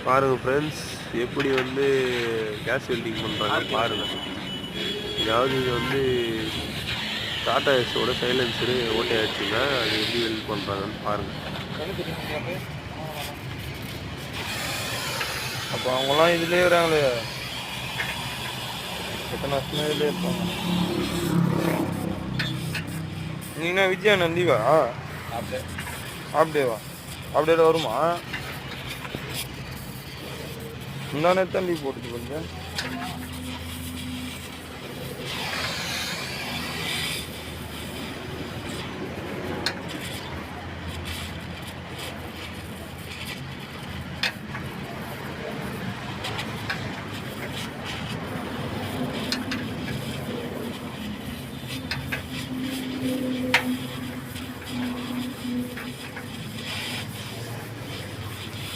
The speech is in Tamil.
பாருங்கள் ஃப்ரெண்ட்ஸ், எப்படி வந்து கேஸ் வெல்டிங் பண்ணுறாங்க பாருங்கள். அதாவது இது வந்து டாடா எஸோட சைலன்சரு ஓட்டை ஆயிடுச்சுங்க. அது எப்படி வெல்ட் பண்ணுறாங்கன்னு பாருங்கள். அப்போ அவங்களாம் இதுலேயே வராங்களே, எத்தனை வருஷமே இதுலேயே இருப்பாங்க. நீங்கன்னா விஜயா நந்திவா ஆப்டேவா ஆப்டேல வருமா? முந்தானே தண்ணி போட்டுட்டு கொஞ்சம்